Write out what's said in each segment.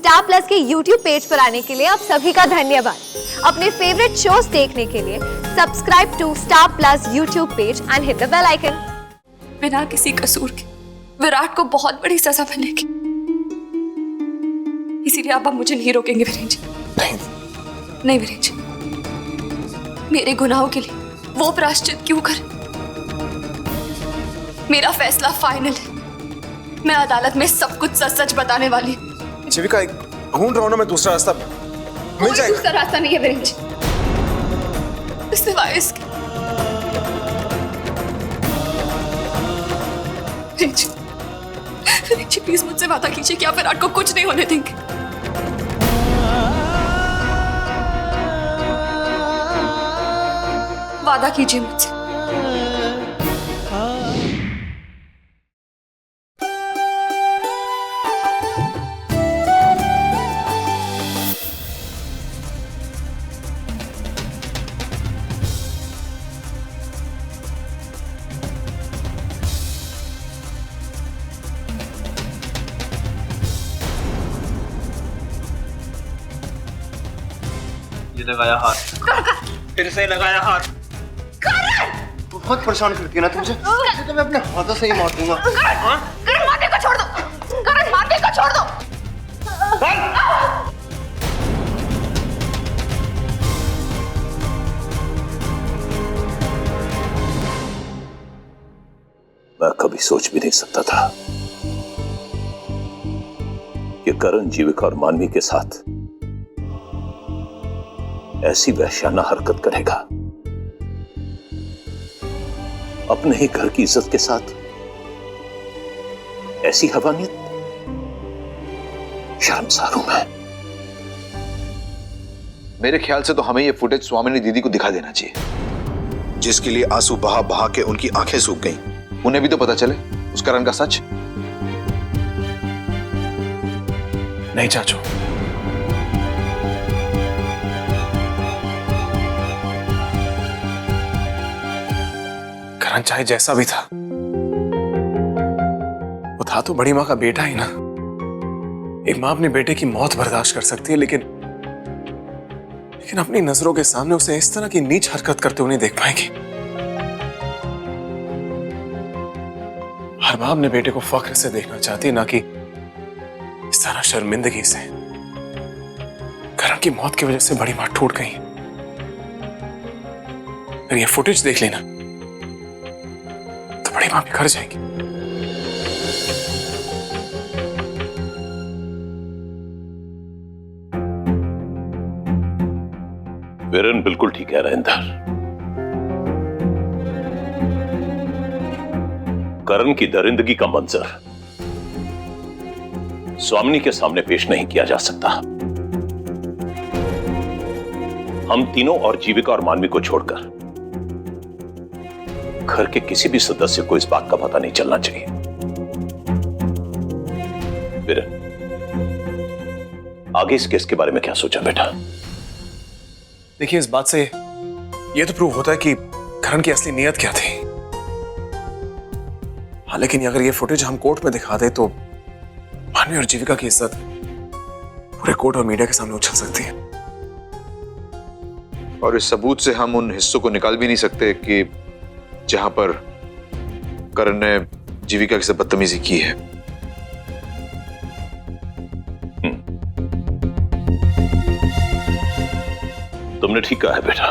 Star plus के YouTube page पर आने के लिए आप सभी का धन्यवाद। अपने फेवरेट शोज देखने के लिए subscribe to Star Plus YouTube page and hit the bell icon. बिना किसी कसूर के विराट को बहुत बड़ी सजा मिलेगी, इसीलिए आप मुझे नहीं रोकेंगे वीरेन जी। नहीं वीरेन जी, मेरे गुनाहों के लिए वो प्रायश्चित क्यों करे? मेरा फैसला फाइनल है। मैं अदालत में सब कुछ सच सच बताने वाली हूँ। जीविका, ढूंढ रहा हूं ना मैं दूसरा रास्ता, मिल जाएगा। दूसरा रास्ता नहीं है वीरेन जी, सिवाय इसके। वीरेन जी प्लीज मुझसे वादा कीजिए कि आप विराट को कुछ नहीं होने देंगे। वादा कीजिए मुझसे। ये लगाया हाथ, फिर से लगाया हाथ। बहुत परेशान करती है ना तुमसे, तो मैं अपने हाथों से ही मार दूंगा। करण मारने को छोड़ दो, करण मारने को छोड़ दो। मैं कभी सोच भी नहीं सकता था कि करण जीविका और मानवी के साथ ऐसी वहशियाना हरकत करेगा। अपने ही घर की इज्जत के साथ ऐसी हवानियत, शर्मसार हूं मैं। मेरे ख्याल से तो हमें यह फुटेज स्वामिनी दीदी को दिखा देना चाहिए, जिसके लिए आंसू बहा बहा के उनकी आंखें सूख गईं। उन्हें भी तो पता चले उस करण का सच। नहीं चाचू, करण चाहे जैसा भी था, वो था तो बड़ी माँ का बेटा ही ना। एक माँ अपने बेटे की मौत बर्दाश्त कर सकती है, लेकिन अपनी नजरों के सामने उसे इस तरह की नीच हरकत करते हुए नहीं देख पाएगी। हर माँ अपने बेटे को फख्र से देखना चाहती है, ना कि इस तरह शर्मिंदगी से। करण की मौत की वजह से बड़ी माँ टूट गई। अगर ये फुटेज देख लेना तो बड़ी माँ बिखर जाएगी। वीरेन बिल्कुल ठीक है रविंदर। करण की दरिंदगी का मंजर स्वामिनी के सामने पेश नहीं किया जा सकता। हम तीनों और जीविका और मानवी को छोड़कर घर के किसी भी सदस्य को इस बात का पता नहीं चलना चाहिए। वीरेन, आगे इस केस के बारे में क्या सोचा बेटा? देखिए, इस बात से यह तो प्रूव होता है कि करण की असली नीयत क्या थी। हाँ, लेकिन अगर ये फुटेज हम कोर्ट में दिखा दे तो मानवी और जीविका की इज्जत पूरे कोर्ट और मीडिया के सामने उछल सकती है। और इस सबूत से हम उन हिस्सों को निकाल भी नहीं सकते कि जहां पर करण ने जीविका के साथ बदतमीजी की है। तुमने ठीक कहा है बेटा,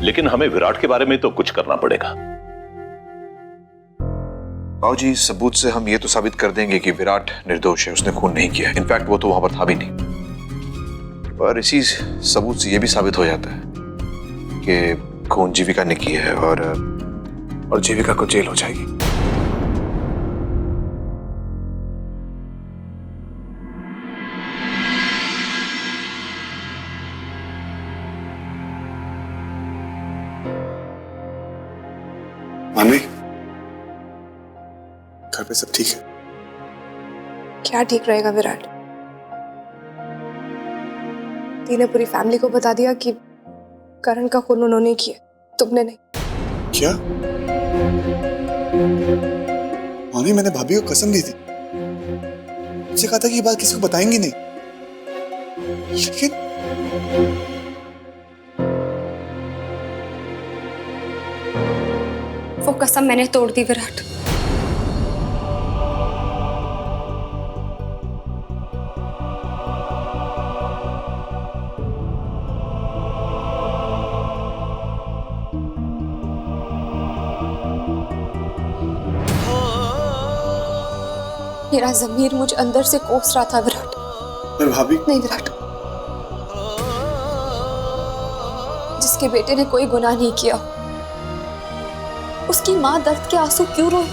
लेकिन हमें विराट के बारे में तो कुछ करना पड़ेगा। बाबूजी, सबूत से हम ये तो साबित कर देंगे कि विराट निर्दोष है, उसने खून नहीं किया। इनफैक्ट वो तो वहां पर था भी नहीं। पर इसी सबूत से ये भी साबित हो जाता है कि खून जीविका ने किया है और जीविका को जेल हो जाएगी। मानवी, घर पे सब ठीक है? क्या ठीक रहेगा विराट? दी ने पूरी फैमिली को बता दिया कि करण का खून उन्होंने किया, तुमने नहीं। क्या? मानवी, मैंने भाभी को कसम दी थी मुझे कहा था कि ये बात किसी को बताएंगे नहीं, लेकिन वो कसम मैंने तोड़ दी विराट। मेरा ज़मीर मुझे अंदर से कोस रहा था विराट। पर भाभी, नहीं विराट, जिसके बेटे ने कोई गुनाह नहीं किया, उसकी माँ दर्द के आंसू क्यों रोए?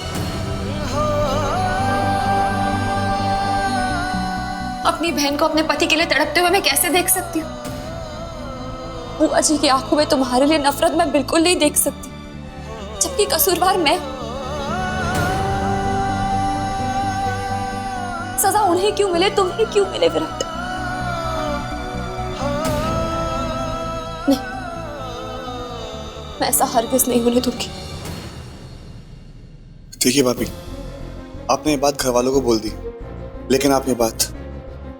अपनी बहन को अपने पति के लिए तड़पते हुए मैं कैसे देख सकती हूँ? बुआ जी की आंखों में तुम्हारे लिए नफरत मैं बिल्कुल नहीं देख सकती, जबकि कसूरवार मैं। सजा उन्हें क्यों मिले, तुम्हें क्यों मिले विराट? नहीं, मैं ऐसा हरगिज नहीं होने दूंगी। देखिए भाभी, आपने ये बात घर वालों को बोल दी, लेकिन आप ये बात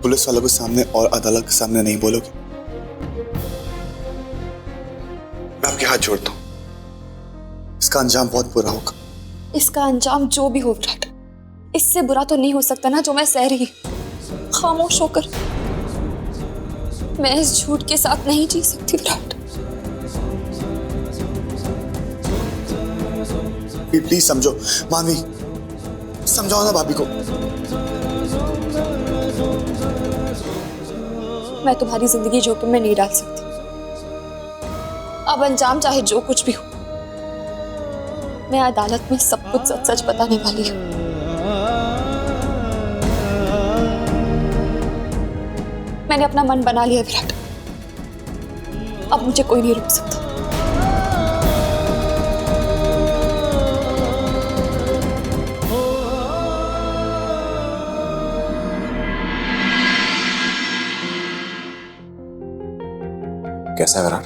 पुलिस वालों के सामने और अदालत के सामने नहीं बोलोगे। मैं आपके हाथ जोड़ता हूं, इसका अंजाम बहुत बुरा होगा। इसका अंजाम जो भी हो विराट, इससे बुरा तो नहीं हो सकता ना जो मैं सह रही। खामोश होकर मैं इस झूठ के साथ नहीं जी सकती विराट। प्लीज समझो मानवी, समझाओ ना भाभी को। मैं तुम्हारी जिंदगी जोखिम में नहीं डाल सकती। अब अंजाम चाहे जो कुछ भी हो, मैं अदालत में सब कुछ सच सच बताने वाली हूँ। मैंने अपना मन बना लिया विराट, अब मुझे कोई नहीं रोक सकता। कैसा है विराट?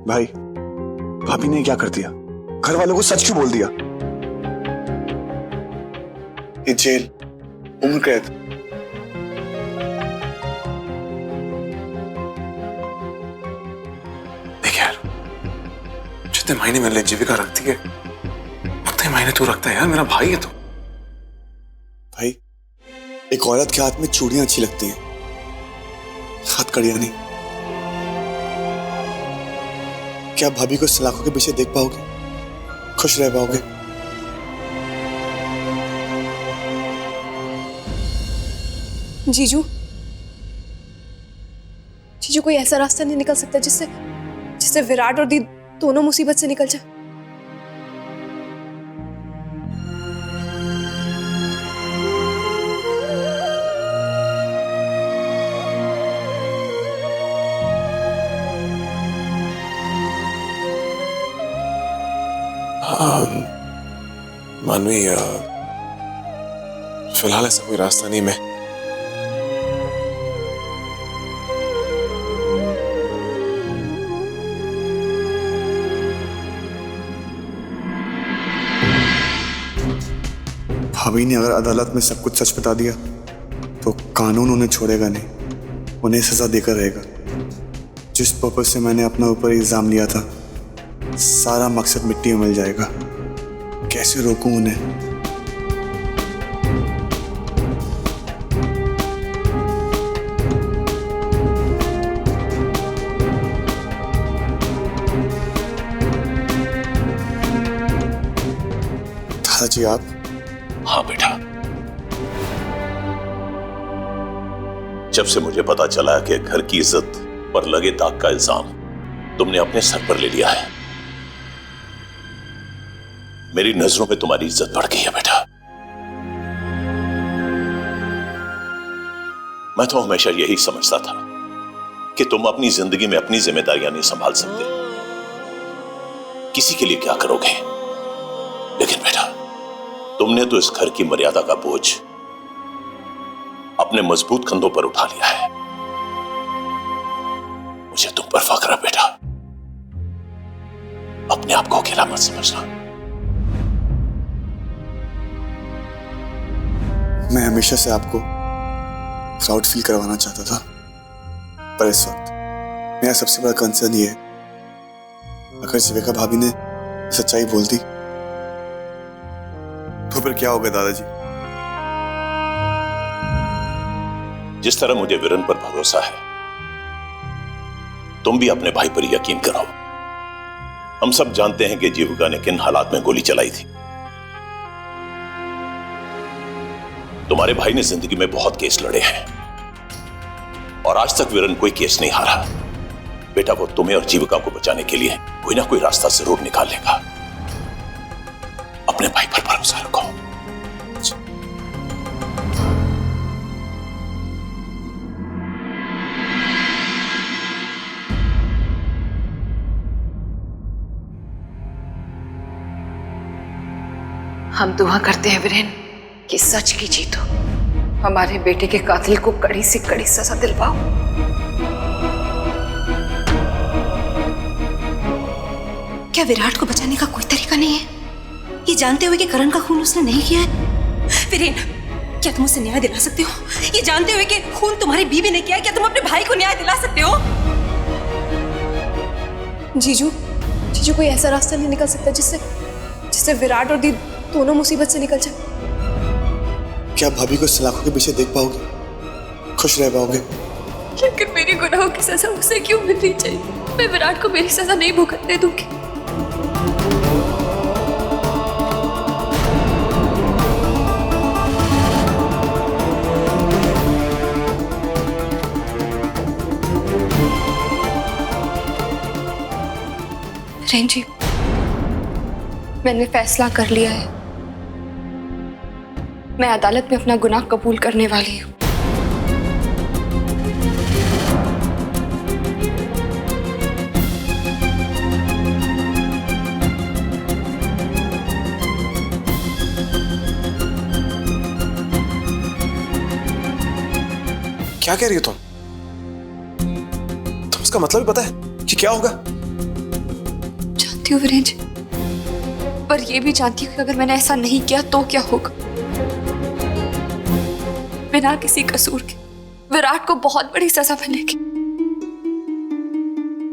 भाई, भाभी ने क्या कर दिया? घर वालों को सच क्यों बोल दिया? ये जेल, उम्र कैद। देख यार, जितने मायने मेरे लिए जीविका रखती है, उतने मायने तू रखता है यार। मेरा भाई है तू। भाई, एक औरत के हाथ में चूड़ियां अच्छी लगती हैं, हथकड़ियां नहीं। क्या आप भाभी को सलाखों के पीछे देख पाओगे? खुश रह पाओगे? जीजू, जीजू कोई ऐसा रास्ता नहीं निकल सकता जिससे विराट और दी दोनों मुसीबत से निकल जाए? मानवी, फिलहाल ऐसा कोई रास्ता नहीं। मैं भाभी ने अगर अदालत में सब कुछ सच बता दिया तो कानून उन्हें छोड़ेगा नहीं, उन्हें सजा देकर रहेगा। जिस पर्पज से मैंने अपने ऊपर इल्जाम लिया था, सारा मकसद मिट्टी में मिल जाएगा। कैसे रोकूं उन्हें? दादाजी आप? हाँ बेटा, जब से मुझे पता चला कि घर की इज्जत पर लगे दाग का इल्जाम तुमने अपने सर पर ले लिया है, मेरी नजरों में तुम्हारी इज्जत बढ़ गई है बेटा। मैं तो हमेशा यही समझता था कि तुम अपनी जिंदगी में अपनी जिम्मेदारियां नहीं संभाल सकते, किसी के लिए क्या करोगे। लेकिन बेटा, तुमने तो इस घर की मर्यादा का बोझ अपने मजबूत कंधों पर उठा लिया है। मुझे तुम पर फख्र है बेटा। अपने आप को अकेला मत समझना। मैं हमेशा से आपको प्राउड फील करवाना चाहता था, पर इस वक्त मेरा सबसे बड़ा कंसर्न ये है, अगर शिविका भाभी ने सच्चाई बोल दी तो फिर क्या होगा दादाजी? जिस तरह मुझे वीरेन पर भरोसा है, तुम भी अपने भाई पर यकीन करो। हम सब जानते हैं कि जीविका ने किन हालात में गोली चलाई थी। तुम्हारे भाई ने जिंदगी में बहुत केस लड़े हैं और आज तक वीरेन कोई केस नहीं हारा। बेटा, वो तुम्हें और जीविका को बचाने के लिए कोई ना कोई रास्ता जरूर निकाल लेगा। अपने भाई पर भरोसा रखो। हम दुआ करते हैं वीरेन कि सच की जीत हो, हमारे बेटे के कातिल को कड़ी से कड़ी सजा दिलवाओ। क्या विराट को बचाने का कोई तरीका नहीं है, ये जानते हुए कि करण का खून उसने नहीं किया है? वीरेन, क्या तुम उसे न्याय दिला सकते हो? ये जानते हुए कि खून तुम्हारी बीवी ने किया है, क्या तुम अपने भाई को न्याय दिला सकते हो? जीजू कोई ऐसा रास्ता नहीं निकल सकता जिससे विराट और दी दोनों मुसीबत से निकल जाए? क्या भाभी को सलाखों के पीछे देख पाओगे, खुश रह पाओगे? लेकिन मेरी गुनाहों की सजा उसे क्यों मिलनी चाहिए? मैं विराट को मेरी सजा नहीं भुगतने दूंगी। रेंजी, मैंने फैसला कर लिया है, मैं अदालत में अपना गुनाह कबूल करने वाली हूँ। क्या कह रही हो तुम? उसका मतलब भी पता है कि क्या होगा? जानती हूँ वीरेन जी, पर यह भी जानती हूँ कि अगर मैंने ऐसा नहीं किया तो क्या होगा। बिना किसी कसूर के विराट को बहुत बड़ी सजा मिलेगी।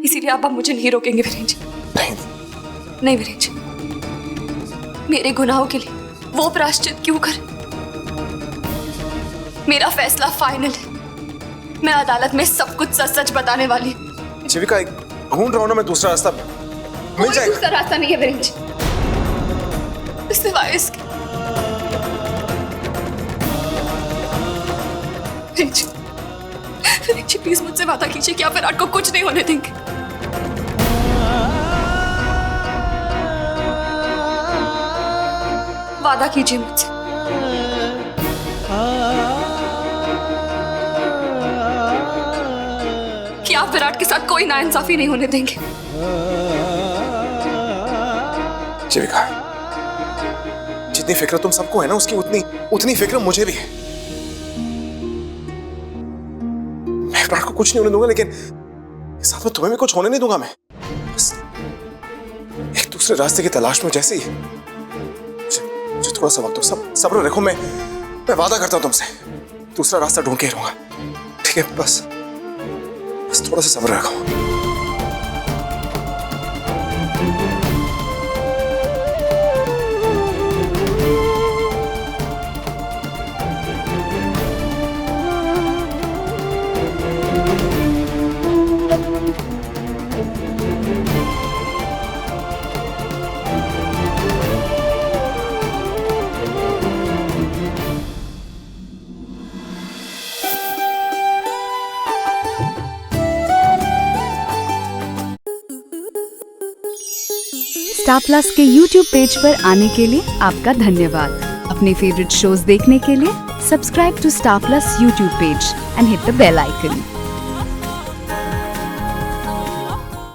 इसीलिए आप मुझे नहीं रोकेंगे वीरेन जी। नहीं वीरेन जी, मेरे गुनाहों के लिए वो प्रायश्चित क्यों करे? मेरा फैसला फाइनल है। मैं अदालत में सब कुछ सच सच बताने वाली हूँ। जीविका, ढूंढ रहा हूं ना मैं दूसरा रास्ता, मिल जाएगा। दूसरा रास्ता नहीं है वीरेन जी, सिवाय इसके। वीरेन जी प्लीज मुझसे वादा कीजिए कि आप विराट को कुछ नहीं होने देंगे। वादा कीजिए मुझसे। कि आप विराट के साथ कोई नाइंसाफी नहीं होने देंगे। जीविका, जितनी फिक्र तुम सबको है ना, उसकी उतनी फिक्र मुझे भी है। मैं विराट को कुछ नहीं होने दूंगा, लेकिन साथ में तुम्हें भी कुछ होने नहीं दूंगा। मैं बस एक दूसरे रास्ते की तलाश में, जैसे ही मुझे थोड़ा सा वक्त दो, सब्र रखो। मैं वादा करता हूं तुमसे, दूसरा रास्ता ढूंढ के रहूंगा। ठीक है, बस थोड़ा सा सब्र रखो। स्टार प्लस के YouTube पेज पर आने के लिए आपका धन्यवाद। अपने फेवरेट शोज देखने के लिए subscribe to Star Plus YouTube page and hit the bell icon.